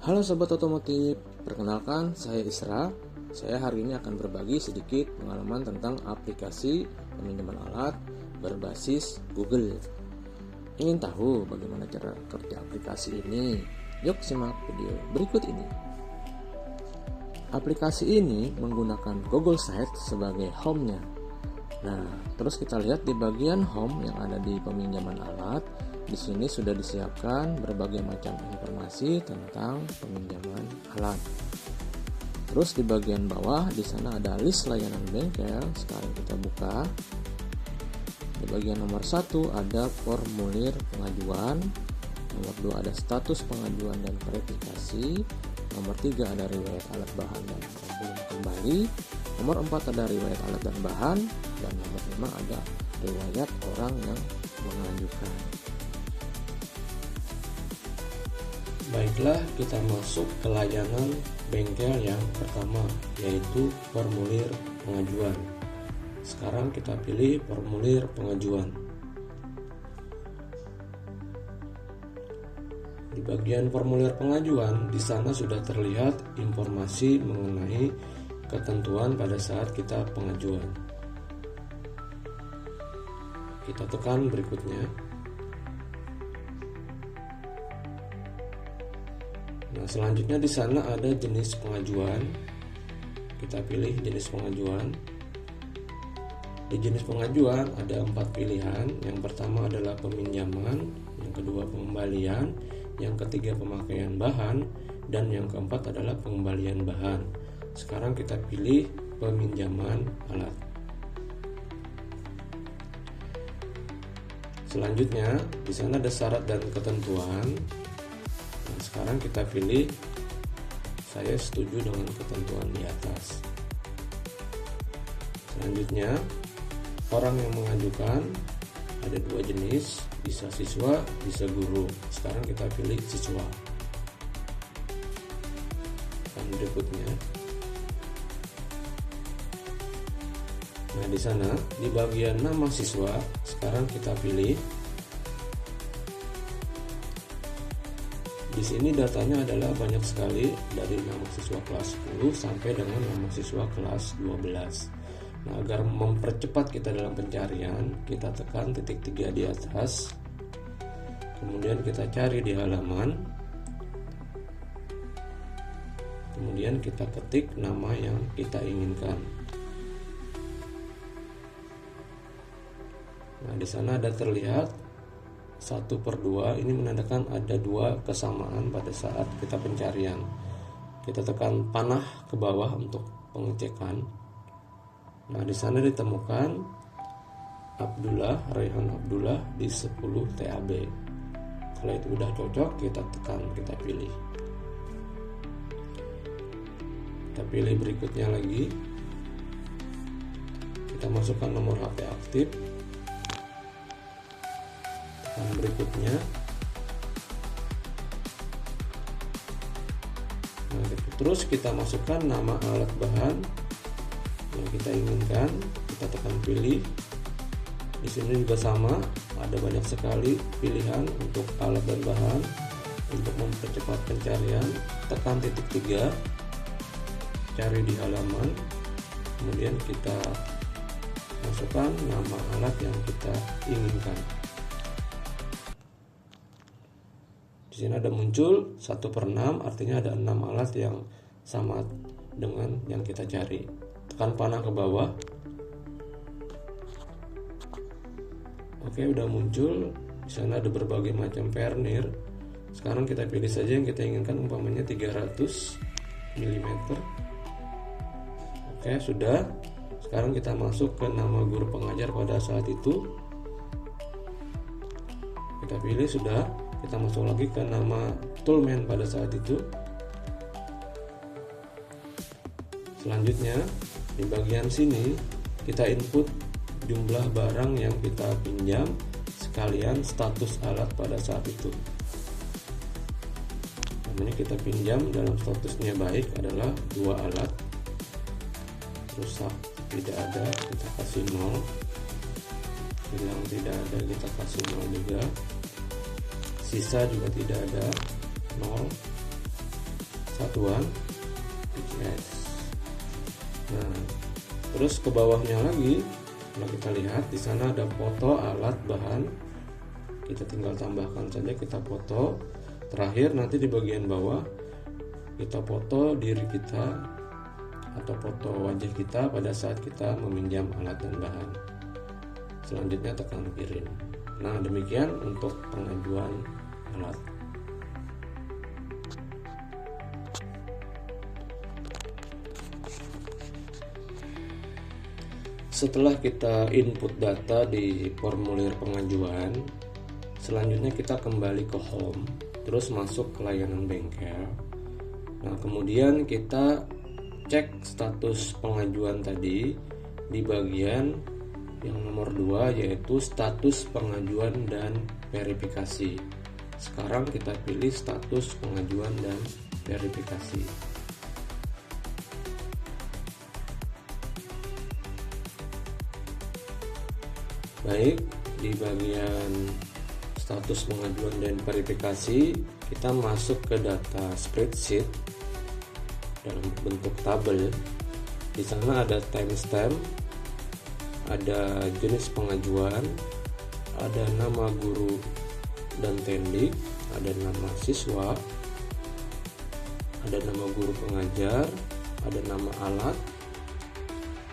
Halo Sobat Otomotif, perkenalkan saya Isra. Saya hari ini akan berbagi sedikit pengalaman tentang aplikasi peminjaman alat berbasis Google. Ingin tahu bagaimana cara kerja aplikasi ini? Yuk simak video berikut ini. Aplikasi ini menggunakan Google Sites sebagai home-nya. Nah, terus kita lihat di bagian home yang ada di peminjaman alat. Di sini sudah disiapkan berbagai macam informasi tentang peminjaman alat. Terus di bagian bawah di sana ada list layanan bengkel. Sekarang kita buka. Di bagian nomor 1 ada formulir pengajuan. Nomor 2 ada status pengajuan dan verifikasi. Nomor 3 ada riwayat alat bahan dan belum kembali. Nomor 4 ada riwayat alat dan bahan. Dan nomor 5 ada riwayat orang yang mengajukan. Baiklah, kita masuk ke layanan bengkel yang pertama, yaitu formulir pengajuan. Sekarang kita pilih formulir pengajuan. Di bagian formulir pengajuan, di sana sudah terlihat informasi mengenai ketentuan pada saat kita pengajuan. Kita tekan berikutnya. Nah, selanjutnya di sana ada jenis pengajuan. Kita pilih jenis pengajuan. Di jenis pengajuan ada 4 pilihan. Yang pertama adalah peminjaman, yang kedua pengembalian, yang ketiga pemakaian bahan, dan yang keempat adalah pengembalian bahan. Sekarang kita pilih peminjaman alat. Selanjutnya di sana ada syarat dan ketentuan. Nah, sekarang kita pilih saya setuju dengan ketentuan di atas. Selanjutnya orang yang mengajukan ada 2 jenis, bisa siswa, bisa guru. Sekarang kita pilih siswa. Dan berikutnya. Nah, di sana di bagian nama siswa, sekarang kita pilih. Di sini datanya adalah banyak sekali, dari nama siswa kelas 10 sampai dengan nama siswa kelas 12. Nah, agar mempercepat kita dalam pencarian, kita tekan titik 3 di atas. Kemudian kita cari di halaman. Kemudian kita ketik nama yang kita inginkan. Nah, di sana ada terlihat 1/2, ini menandakan ada 2 kesamaan pada saat kita pencarian. Kita tekan panah ke bawah untuk pengecekan. Nah, di sana ditemukan Abdullah, Raihan Abdullah di 10 TAB. Kalau itu udah cocok, kita tekan, kita pilih. Kita pilih berikutnya lagi. Kita masukkan nomor HP aktif. Dan berikutnya, nah, terus kita masukkan nama alat bahan yang kita inginkan, kita tekan pilih. Di sini juga sama, ada banyak sekali pilihan untuk alat dan bahan. Untuk mempercepat pencarian, tekan titik 3, cari di halaman, kemudian kita masukkan nama alat yang kita inginkan. Di sini ada muncul 1/6, artinya ada 6 alat yang sama dengan yang kita cari. Tekan panah ke bawah. Oke, udah muncul. Di sana ada berbagai macam vernier. Sekarang kita pilih saja yang kita inginkan, umpamanya 300 mm. Oke, sudah. Sekarang kita masuk ke nama guru pengajar pada saat itu. Kita pilih sudah. Kita masuk lagi ke nama toolman pada saat itu. Selanjutnya di bagian sini kita input jumlah barang yang kita pinjam sekalian status alat pada saat itu. Namanya kita pinjam dalam statusnya baik adalah 2 alat. Rusak tidak ada, kita kasih 0. Hilang tidak ada, kita kasih 0 juga. Sisa juga tidak ada, 0. satuan PCS. Nah, terus ke bawahnya lagi, kalau kita lihat di sana ada foto alat bahan, kita tinggal tambahkan saja, kita foto. Terakhir nanti di bagian bawah kita foto diri kita atau foto wajah kita pada saat kita meminjam alat dan bahan. Selanjutnya tekan kirim. Nah, demikian untuk pengajuan alat. Setelah kita input data di formulir pengajuan, selanjutnya kita kembali ke home, terus masuk ke layanan bengkel. Nah, kemudian kita cek status pengajuan tadi di bagian yang nomor 2, yaitu status pengajuan dan verifikasi. Sekarang kita pilih status pengajuan dan verifikasi. Baik, di bagian status pengajuan dan verifikasi, kita masuk ke data spreadsheet dalam bentuk tabel. Di sana ada timestamp, ada jenis pengajuan, ada nama guru dan tendik, ada nama siswa, ada nama guru pengajar, ada nama alat,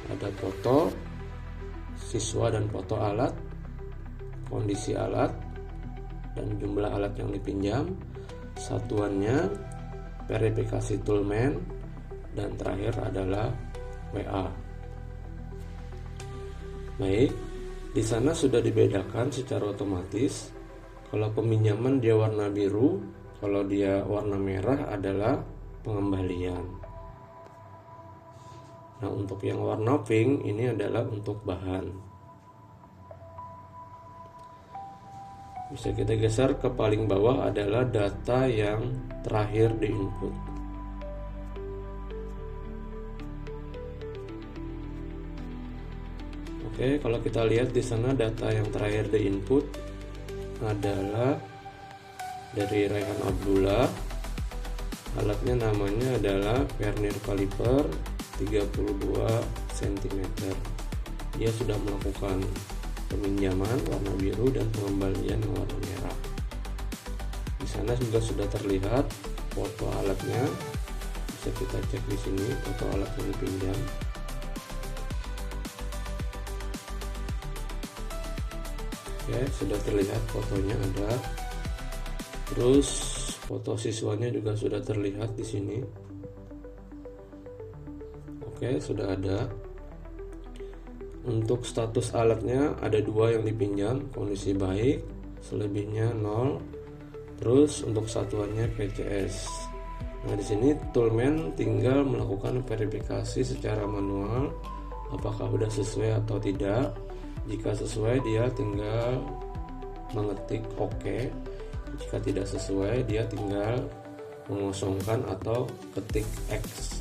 ada foto siswa dan foto alat, kondisi alat, dan jumlah alat yang dipinjam, satuannya, verifikasi toolman, dan terakhir adalah WA. Baik, di sana sudah dibedakan secara otomatis. Kalau peminjaman dia warna biru, kalau dia warna merah adalah pengembalian. Nah, untuk yang warna pink ini adalah untuk bahan. Bisa kita geser ke paling bawah adalah data yang terakhir di input. Oke, kalau kita lihat di sana data yang terakhir di input adalah dari Raihan Abdullah. Alatnya namanya adalah vernier caliper 32 cm. Dia sudah melakukan peminjaman warna biru dan pengembalian warna merah. Di sana juga sudah terlihat foto alatnya. Bisa kita cek di sini foto alat yang dipinjam. Oke, sudah terlihat fotonya ada. Terus foto siswanya juga sudah terlihat di sini. Oke, sudah ada. Untuk status alatnya ada 2 yang dipinjam, kondisi baik, selebihnya 0. Terus untuk satuannya PCS. Nah, di sini toolman tinggal melakukan verifikasi secara manual apakah sudah sesuai atau tidak. Jika sesuai, dia tinggal mengetik OK. Jika tidak sesuai, dia tinggal mengosongkan atau ketik X.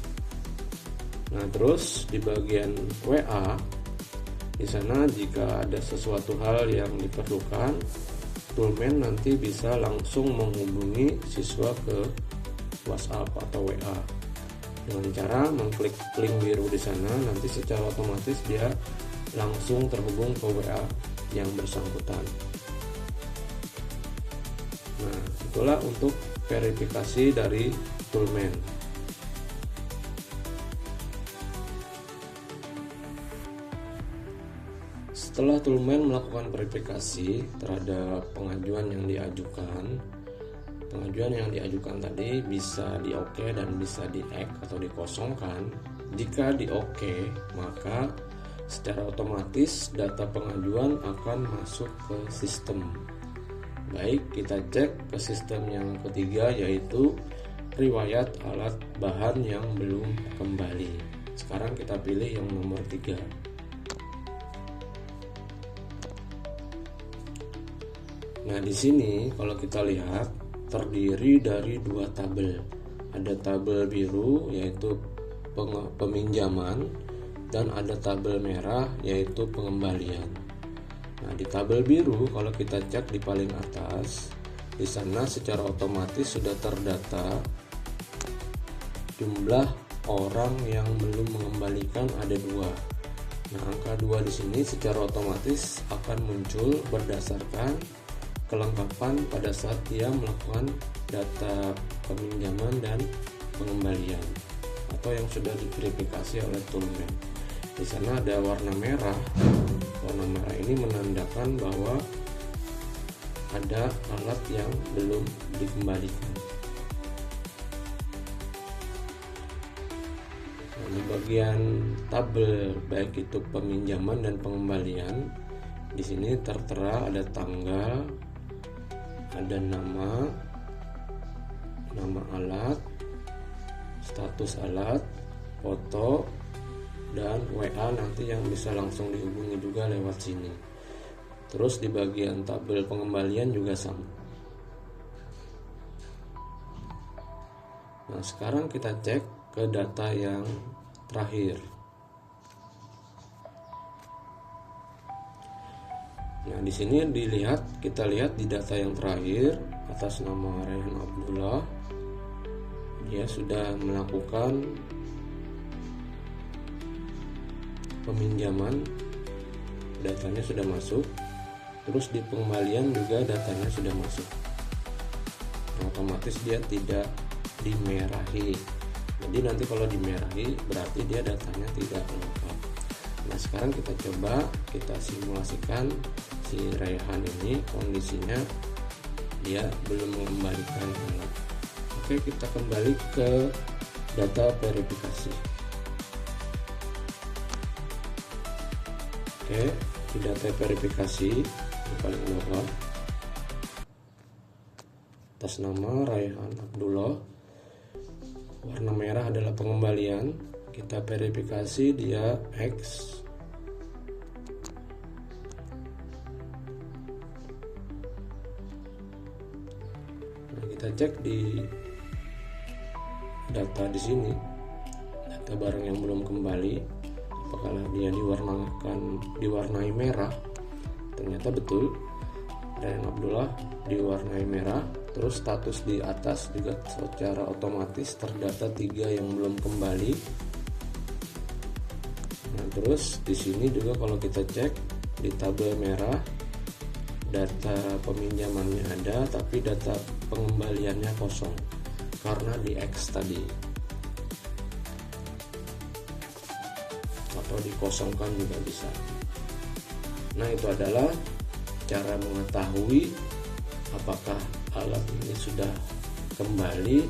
Nah, terus di bagian WA, di sana jika ada sesuatu hal yang diperlukan, toolman nanti bisa langsung menghubungi siswa ke WhatsApp atau WA dengan cara mengklik link biru di sana. Nanti secara otomatis dia langsung terhubung ke WA yang bersangkutan. Nah, itulah untuk verifikasi dari toolman. Setelah toolman melakukan verifikasi terhadap pengajuan yang diajukan, pengajuan yang diajukan tadi bisa di OK dan bisa di X atau dikosongkan. Jika di OK, maka secara otomatis data pengajuan akan masuk ke sistem. Baik, kita cek ke sistem yang ketiga, yaitu riwayat alat bahan yang belum kembali. Sekarang kita pilih yang nomor 3. Nah, di sini kalau kita lihat terdiri dari 2 tabel. Ada tabel biru yaitu peminjaman, dan ada tabel merah yaitu pengembalian. Nah, di tabel biru kalau kita cek di paling atas, di sana secara otomatis sudah terdata jumlah orang yang belum mengembalikan ada 2. Nah, angka 2 di sini secara otomatis akan muncul berdasarkan kelengkapan pada saat dia melakukan data peminjaman dan pengembalian atau yang sudah diverifikasi oleh Toolman. Di sana ada warna merah. Warna merah ini menandakan bahwa ada alat yang belum dikembalikan. Nah, di bagian tabel baik itu peminjaman dan pengembalian, di sini tertera ada tanggal, ada nama alat, status alat, foto, dan WA nanti yang bisa langsung dihubungi juga lewat sini. Terus di bagian tabel pengembalian juga sama. Nah, sekarang kita cek ke data yang terakhir. Nah, di sini kita lihat di data yang terakhir atas nama Rayhan Abdullah, dia sudah melakukan peminjaman, datanya sudah masuk. Terus di pengembalian juga datanya sudah masuk. Nah, otomatis dia tidak dimerahi. Jadi nanti kalau dimerahi berarti dia datanya tidak lengkap. Nah, sekarang kita coba kita simulasikan si Rayhan ini kondisinya dia belum mengembalikan alat. Oke, kita kembali ke data verifikasi. Oke, di data verifikasi yang paling bawah atas nama Rayhan Abdullah, warna merah adalah pengembalian. Kita verifikasi dia X. Nah, kita cek di data di sini, data barang yang belum kembali, apakah dia diwarnai merah. Ternyata betul, Rayhan Abdullah diwarnai merah. Terus status di atas juga secara otomatis terdata 3 yang belum kembali. Nah, terus di sini juga kalau kita cek di tabel merah, data peminjamannya ada tapi data pengembaliannya kosong karena di X tadi, atau dikosongkan juga bisa. Nah, itu adalah cara mengetahui apakah alat ini sudah kembali,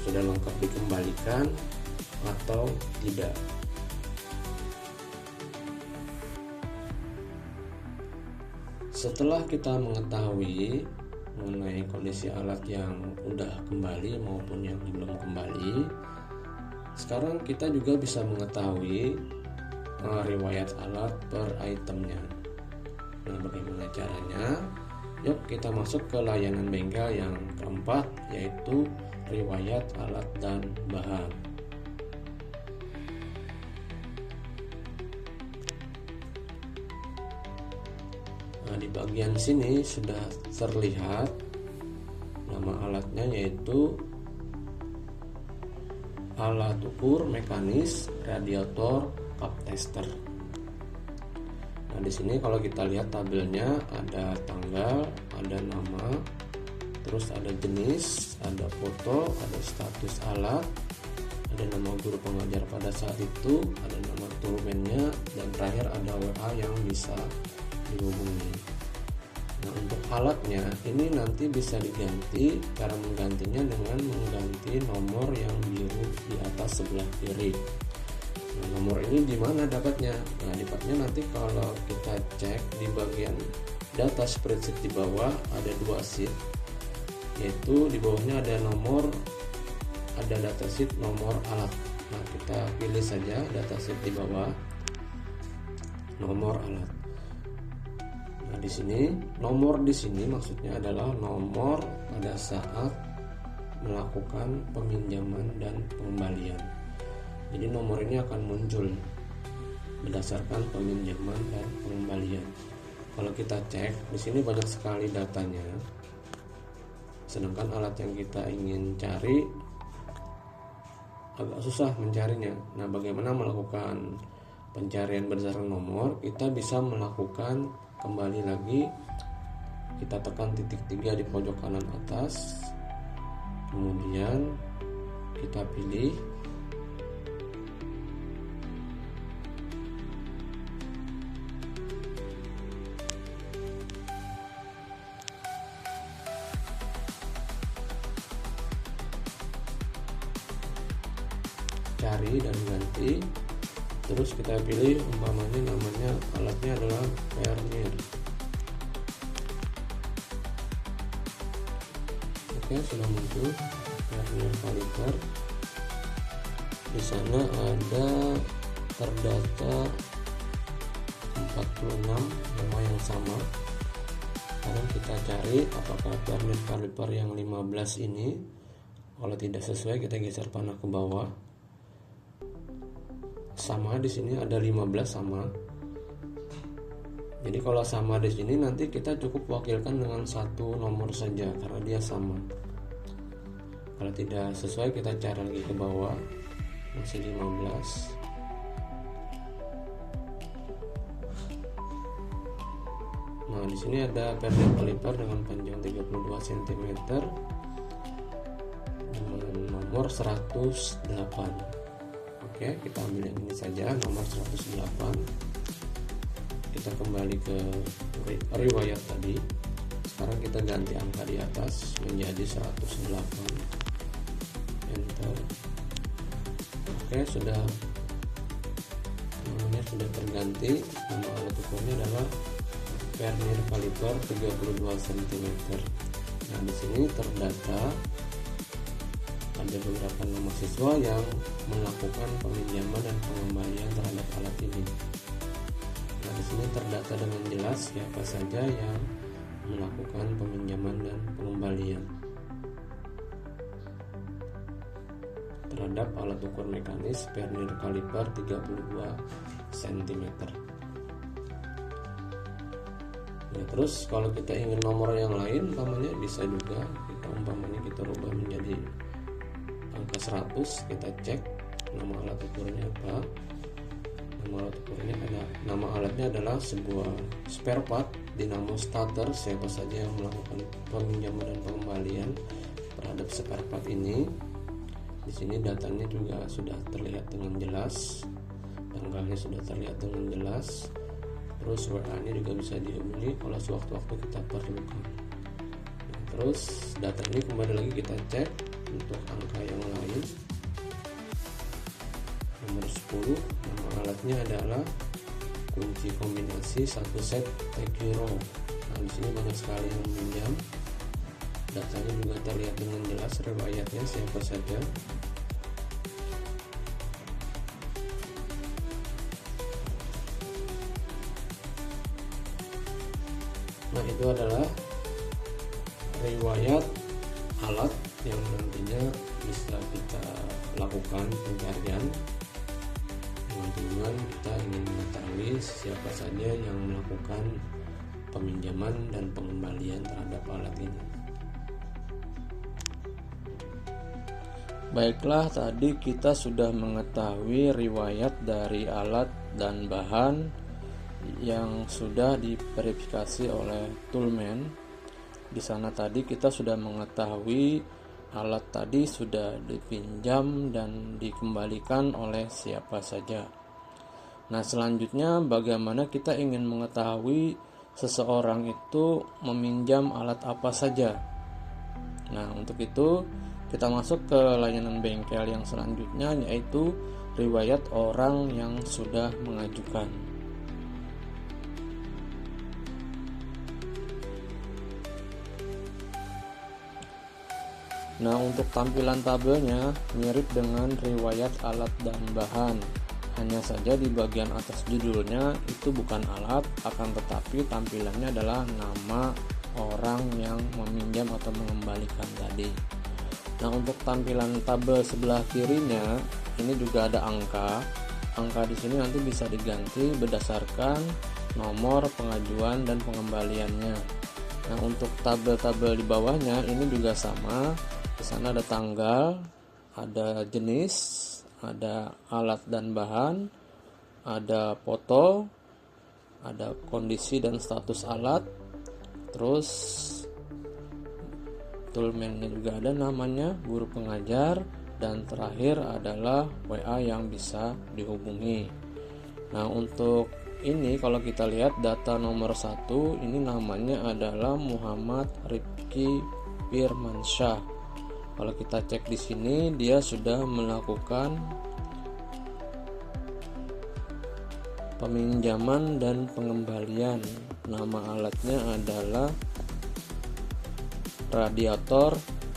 sudah lengkap dikembalikan atau tidak. Setelah kita mengetahui mengenai kondisi alat yang sudah kembali maupun yang belum kembali, sekarang kita juga bisa mengetahui riwayat alat per itemnya. Nah, bagaimana caranya? Yuk kita masuk ke layanan bengkel yang keempat, yaitu riwayat alat dan bahan. Nah, di bagian sini sudah terlihat nama alatnya, yaitu alat ukur mekanis radiator cup tester. Nah, di sini kalau kita lihat tabelnya ada tanggal, ada nama, terus ada jenis, ada foto, ada status alat, ada nama guru pengajar pada saat itu, ada nama toolman-nya, dan terakhir ada WA yang bisa dihubungi. Nah, untuk alatnya ini nanti bisa diganti. Cara menggantinya dengan mengganti nomor yang biru di atas sebelah kiri. Nah, nomor ini di mana dapatnya? Nah, dapatnya nanti kalau kita cek di bagian data spreadsheet di bawah ada 2 sheet, yaitu di bawahnya ada data sheet nomor alat. Nah, kita pilih saja data sheet di bawah nomor alat. Nah, di sini nomor di sini maksudnya adalah nomor pada saat melakukan peminjaman dan pengembalian. Jadi nomor ini akan muncul berdasarkan peminjaman dan pengembalian. Kalau kita cek di sini banyak sekali datanya. Sedangkan alat yang kita ingin cari agak susah mencarinya. Nah, bagaimana melakukan pencarian berdasarkan nomor? Kita bisa melakukan kembali lagi, kita tekan titik 3 di pojok kanan atas, kemudian kita pilih cari dan ganti, terus kita pilih umpamanya namanya alatnya adalah Vernier. Oke, sudah muncul Vernier kaliper. Di sana ada terdata 46 nama yang sama. Sekarang kita cari apakah Vernier kaliper yang 15 ini. Kalau tidak sesuai, kita geser panah ke bawah. Sama, di sini ada 15 sama. Jadi kalau sama di sini nanti kita cukup wakilkan dengan satu nomor saja karena dia sama. Kalau tidak sesuai, kita cari lagi ke bawah, masih 15. Nah, di sini ada Vernier kaliper dengan panjang 32 cm dengan nomor 108. Oke, kita ambil yang ini saja, nomor 108. Kita kembali ke riwayat tadi. Sekarang kita ganti angka di atas menjadi 108. Enter. Oke, sudah namanya sudah terganti. Nama alat ukurnya adalah Vernier kaliper 32 cm. Nah, di sini terdata ada beberapa nama siswa yang melakukan peminjaman dan pengembalian terhadap alat ini. Nah, di sini terdata dengan jelas siapa saja yang melakukan peminjaman dan pengembalian terhadap alat ukur mekanis Vernier kaliper 32 cm. Nah, terus kalau kita ingin nomor yang lain, umpamanya bisa juga kita rubah menjadi angka 100. Kita cek nama alat ukurnya apa. Nama alatnya adalah sebuah spare part dinamo starter. Siapa saja yang melakukan peminjaman dan pengembalian terhadap spare part ini. Di sini datanya juga sudah terlihat dengan jelas, tanggalnya sudah terlihat dengan jelas. Terus WA-nya juga bisa dihubungi kalau sewaktu-waktu kita perlukan. Nah, terus data ini kembali lagi kita cek untuk angka yang lain. Nomor 10, nama alatnya adalah kunci kombinasi 1 set Tekiro. Nah, di sini banyak sekali yang meminjam. Datanya juga terlihat dengan jelas, riwayatnya siapa saja. Nah, itu adalah riwayat alat yang nantinya bisa kita lakukan pencarian dengan tujuan kita ingin mengetahui siapa saja yang melakukan peminjaman dan pengembalian terhadap alat ini. Baiklah, tadi kita sudah mengetahui riwayat dari alat dan bahan yang sudah diverifikasi oleh Toolman. Di sana tadi kita sudah mengetahui alat tadi sudah dipinjam dan dikembalikan oleh siapa saja. Nah, selanjutnya bagaimana kita ingin mengetahui seseorang itu meminjam alat apa saja. Nah, untuk itu kita masuk ke layanan bengkel yang selanjutnya, yaitu riwayat orang yang sudah mengajukan. Nah, untuk tampilan tabelnya mirip dengan riwayat alat dan bahan. Hanya saja di bagian atas judulnya itu bukan alat, akan tetapi tampilannya adalah nama orang yang meminjam atau mengembalikan tadi. Nah, untuk tampilan tabel sebelah kirinya ini juga ada angka. Angka di sini nanti bisa diganti berdasarkan nomor pengajuan dan pengembaliannya. Nah, untuk tabel-tabel di bawahnya ini juga sama. Di sana ada tanggal, ada jenis, ada alat dan bahan, ada foto, ada kondisi dan status alat, terus toolman-nya juga ada namanya, guru pengajar, dan terakhir adalah WA yang bisa dihubungi. Nah, untuk ini kalau kita lihat data nomor 1 ini namanya adalah Muhammad Rifki Firmansyah. Kalau kita cek di sini dia sudah melakukan peminjaman dan pengembalian. Nama alatnya adalah radiator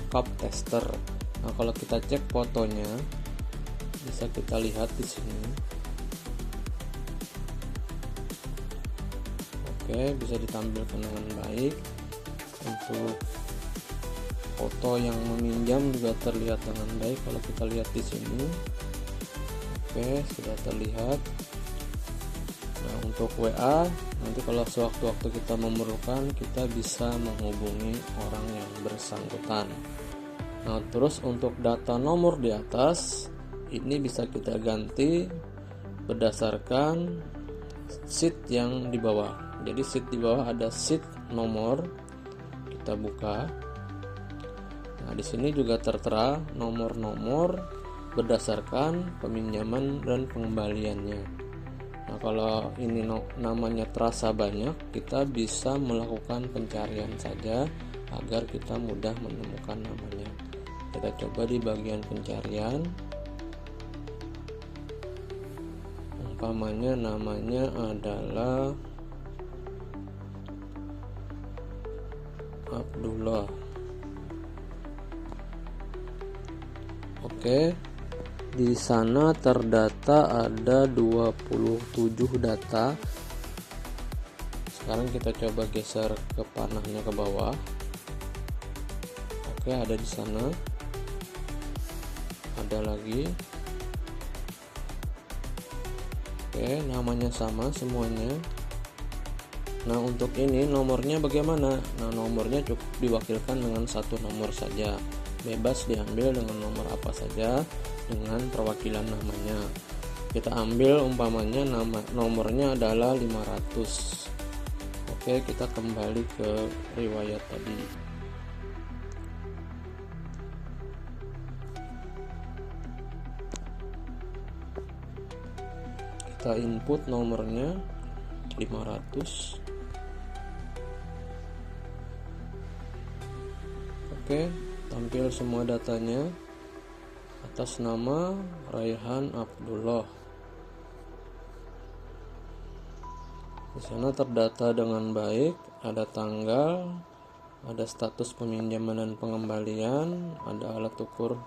cup tester. Nah, kalau kita cek fotonya bisa kita lihat di sini. Oke, bisa ditampilkan dengan baik. Untuk foto yang meminjam juga terlihat dengan baik kalau kita lihat di sini. Oke, sudah terlihat. Nah, untuk WA nanti kalau sewaktu-waktu kita memerlukan kita bisa menghubungi orang yang bersangkutan. Nah, terus untuk data nomor di atas ini bisa kita ganti berdasarkan sheet yang di bawah. Jadi sheet di bawah ada sheet nomor, kita buka. Nah, di sini juga tertera nomor-nomor berdasarkan peminjaman dan pengembaliannya. Nah, kalau ini namanya terasa banyak, kita bisa melakukan pencarian saja agar kita mudah menemukan namanya. Kita coba di bagian pencarian. Umpamanya namanya adalah Abdullah. Oke, di sana terdata ada 27 data. Sekarang kita coba geser ke panahnya ke bawah. Oke, ada di sana. Ada lagi. Oke, namanya sama semuanya. Nah, untuk ini nomornya bagaimana? Nah, nomornya cukup diwakilkan dengan satu nomor saja. Bebas diambil dengan nomor apa saja dengan perwakilan namanya. Kita ambil umpamanya nomornya adalah 500. Oke, kita kembali ke riwayat tadi. Kita input nomornya 500. Oke, tampil semua datanya. Atas nama Raihan Abdullah. Di sana terdata dengan baik, ada tanggal, ada status peminjaman dan pengembalian, ada alat ukur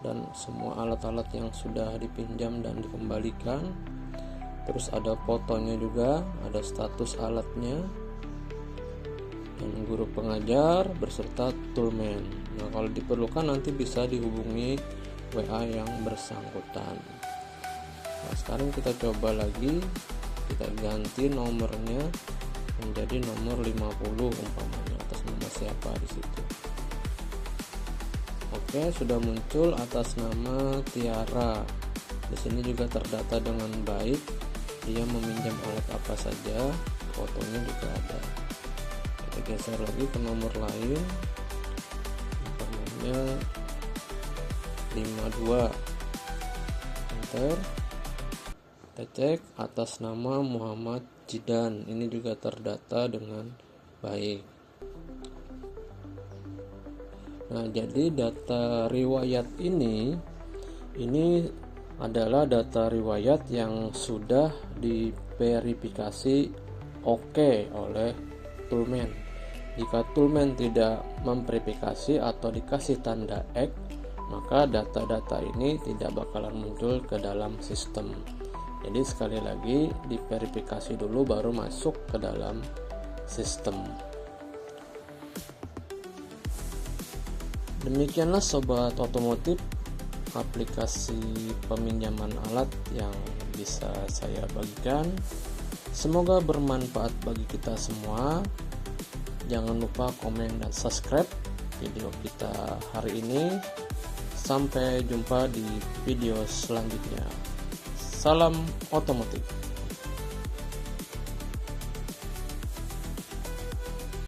dan semua alat-alat yang sudah dipinjam dan dikembalikan. Terus ada fotonya juga, ada status alatnya, dan guru pengajar beserta toolman. Nah, kalau diperlukan nanti bisa dihubungi WA yang bersangkutan. Nah, sekarang kita coba lagi, kita ganti nomornya menjadi nomor 50 umpamanya atas nama siapa di situ. Oke, sudah muncul atas nama Tiara. Di sini juga terdata dengan baik. Dia meminjam alat apa saja, fotonya juga ada. Kita geser lagi ke nomor lain, umpamanya 52. Enter. Kita cek atas nama Muhammad Jidan. Ini juga terdata dengan baik. Nah, jadi data riwayat ini adalah data riwayat yang sudah diverifikasi oke oleh toolman. Jika toolman tidak memverifikasi atau dikasih tanda X, maka data-data ini tidak bakalan muncul ke dalam sistem. Jadi sekali lagi diverifikasi dulu baru masuk ke dalam sistem. Demikianlah sobat otomotif aplikasi peminjaman alat yang bisa saya bagikan. Semoga bermanfaat bagi kita semua. Jangan lupa komen dan subscribe video kita hari ini. Sampai jumpa di video selanjutnya. Salam otomotif.